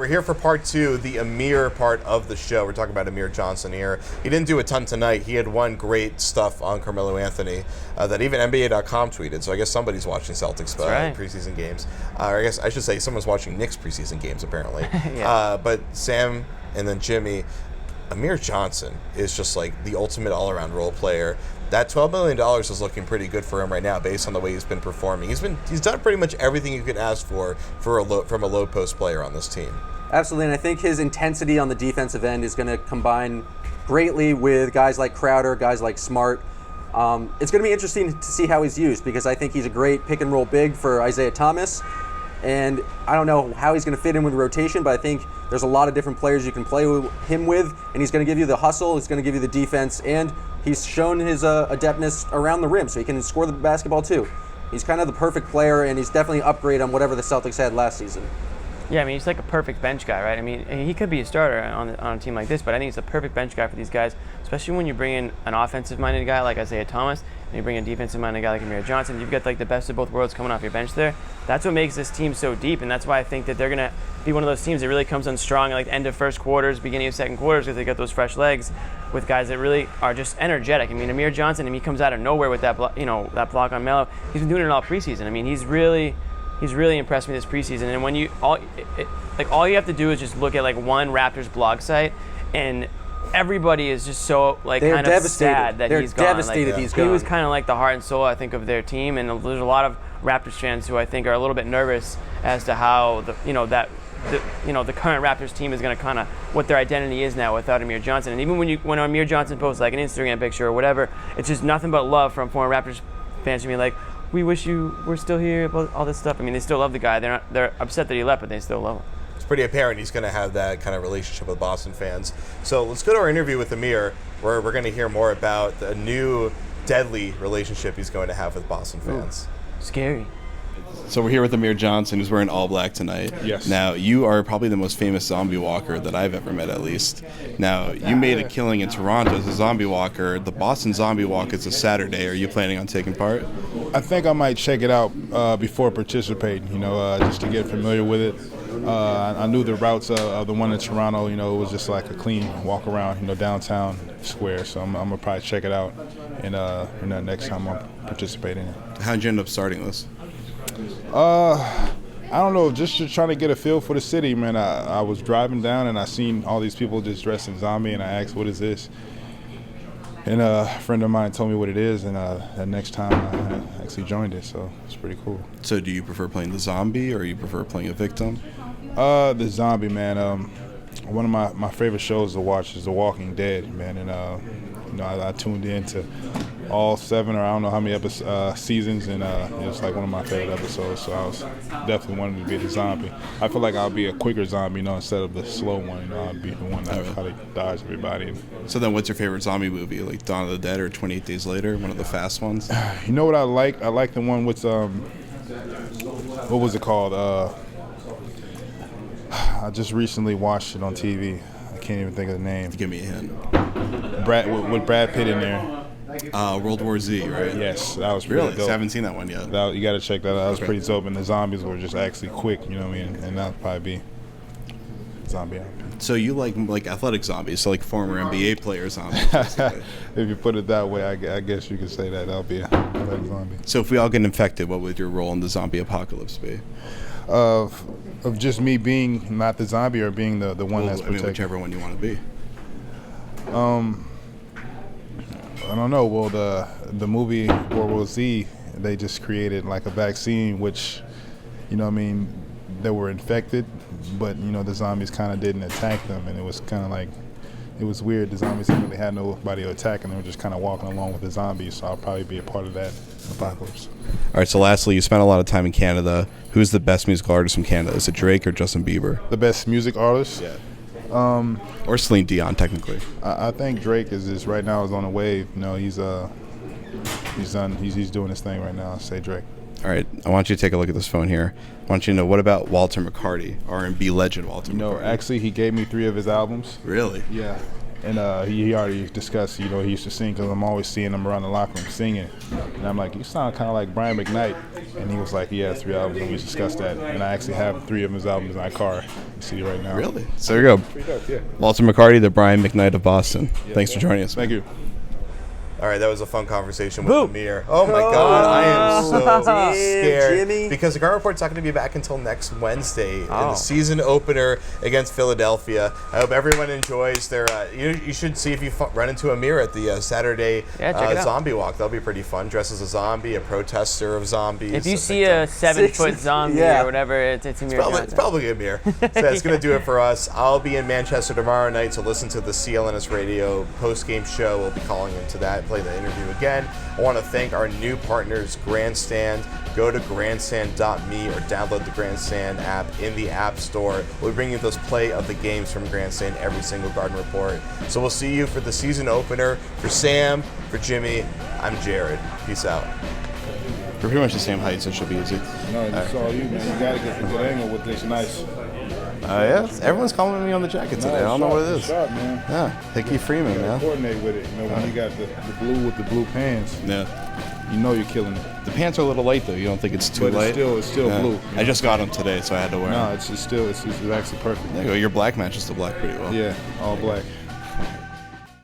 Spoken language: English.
here for part 2, the Amir part of the show. We're talking about Amir Johnson here. He didn't do a ton tonight. He had one great stuff on Carmelo Anthony that even NBA.com tweeted, so I guess somebody's watching Celtics preseason games. Or I guess I should say someone's watching Knicks preseason games, apparently. But Sam and then Jimmy, Amir Johnson is just like the ultimate all-around role player. That $12 million is looking pretty good for him right now based on the way he's been performing. He's done pretty much everything you could ask for from a low post player on this team. Absolutely, and I think his intensity on the defensive end is going to combine greatly with guys like Crowder, guys like Smart. It's going to be interesting to see how he's used because I think he's a great pick and roll big for Isaiah Thomas. And I don't know how he's going to fit in with the rotation, but I think there's a lot of different players you can play with him with, and he's going to give you the hustle, he's going to give you the defense, and he's shown his adeptness around the rim, so he can score the basketball too. He's kind of the perfect player, and he's definitely an upgrade on whatever the Celtics had last season. Yeah, I mean, he's like a perfect bench guy, right? I mean, he could be a starter on a team like this, but I think he's a perfect bench guy for these guys, especially when you bring in an offensive-minded guy like Isaiah Thomas, and you bring in a defensive-minded guy like Amir Johnson. You've got like the best of both worlds coming off your bench there. That's what makes this team so deep, and that's why I think that they're going to be one of those teams that really comes on strong at like end of first quarters, beginning of second quarters, because they got those fresh legs with guys that really are just energetic. I mean, Amir Johnson, he comes out of nowhere with that block on Melo. He's been doing it all preseason. I mean, he's really impressed me this preseason. And when all you have to do is just look at like one Raptors blog site, and everybody is just so like kind of sad that he's gone. They're devastated he's gone. He was kind of like the heart and soul, I think, of their team, and there's a lot of Raptors fans who I think are a little bit nervous as to how the current Raptors team is going to kind of what their identity is now without Amir Johnson. And even when Amir Johnson posts like an Instagram picture or whatever, it's just nothing but love from former Raptors fans to me, like, we wish you were still here, about all this stuff. I mean, they still love the guy. They're upset that he left, but they still love him. It's pretty apparent he's going to have that kind of relationship with Boston fans. So let's go to our interview with Amir, where we're going to hear more about the new deadly relationship he's going to have with Boston fans. Ooh, scary. So we're here with Amir Johnson, who's wearing all black tonight. Yes. Now, you are probably the most famous zombie walker that I've ever met, at least. Now, you made a killing in Toronto as a zombie walker. The Boston Zombie Walk is a Saturday. Are you planning on taking part? I think I might check it out before participating, just to get familiar with it. I knew the routes of the one in Toronto, it was just like a clean walk around, downtown square. So I'm going to probably check it out and next time I'm participating in it. How'd you end up starting this? I don't know, just trying to get a feel for the city, man. I was driving down and I seen all these people just dressed in zombie, and I asked, what is this? And a friend of mine told me what it is, and the next time I actually joined it, so it's pretty cool. So do you prefer playing the zombie, or you prefer playing a victim? The zombie, man. One of my favorite shows to watch is The Walking Dead, man, and I tuned in to all 7 or I don't know how many seasons, and it was like one of my favorite episodes, so I was definitely wanting to be the zombie. I feel like I'll be a quicker zombie, instead of the slow one. I'll be the one that probably dodge everybody. So then what's your favorite zombie movie, like Dawn of the Dead or 28 Days Later, one of the fast ones? You know what I like? I like the one with, what was it called? I just recently watched it on TV. I can't even think of the name. Give me a hint. With Brad Pitt in there. World War Z, right? Yes, that was really dope. I haven't seen that one yet. You got to check that out. That was pretty dope, and the zombies were just actually quick, you know what I mean? And that'll probably be zombie. So you like athletic zombies, so like former NBA player zombies. If you put it that way, I guess you could say that. That'll be an athletic zombie. So if we all get infected, what would your role in the zombie apocalypse be? Of just me being not the zombie or being the one that's protected? Whichever one you want to be. I don't know. Well, the movie World War Z, they just created like a vaccine, which, they were infected, but the zombies kind of didn't attack them, and it was kind of like, it was weird. The zombies didn't really have nobody to attack, and they were just kind of walking along with the zombies. So I'll probably be a part of that apocalypse. All right. So lastly, you spent a lot of time in Canada. Who's the best musical artist from Canada? Is it Drake or Justin Bieber? The best music artist? Yeah. Or Celine Dion, technically. I think Drake is right now is on a wave. He's doing his thing right now. Say Drake. All right, I want you to take a look at this phone here. I want you to know, what about Walter McCarty, R&B legend Walter McCarty? Actually, he gave me 3 of his albums. Really? Yeah. And he already discussed, he used to sing because I'm always seeing him around the locker room singing. And I'm like, you sound kind of like Brian McKnight. And he was like, he has 3 albums, and we discussed that. And I actually have 3 of his albums in my car. You see right now. Really? So there you go. Pretty dope, yeah. Walter McCarty, the Brian McKnight of Boston. Thanks for joining us. Thank you. All right, that was a fun conversation with Amir. Oh my God, I am so scared Jimmy. because the Karpf Report's not going to be back until next Wednesday in the season opener against Philadelphia. I hope everyone enjoys their. You should see if you run into Amir at the Saturday check it out. zombie walk. That'll be pretty fun. Dressed as a zombie, a protester of zombies. If you see a 7-foot zombie or whatever, it's Amir Johnson. It's probably Amir. So that's going to do it for us. I'll be in Manchester tomorrow night, so listen to the CLNS radio post-game show. We'll be calling into that, play the interview again. I want to thank our new partners, Grandstand. Go to grandstand.me or download the Grandstand app in the App Store. We'll be bringing you those play of the games from Grandstand every single Garden Report. So we'll see you for the season opener. For Sam, for Jimmy, I'm Jared. Peace out. We're pretty much the same height, so it should be easy. No, it's all you, man. You got to get the good angle with this. Nice. Yeah, everyone's calling me on the jacket today. I don't know what it is. Sharp, man. Yeah, Hickey Freeman, You gotta man. coordinate with it. When you got the blue with the blue pants, Yeah. you know you're killing it. The pants are a little light though. You don't think it's too But light? it's still Yeah. blue. I just got them today, so I had to wear No, them. it's actually perfect. There you go. Your black matches the black pretty well. Yeah, all black.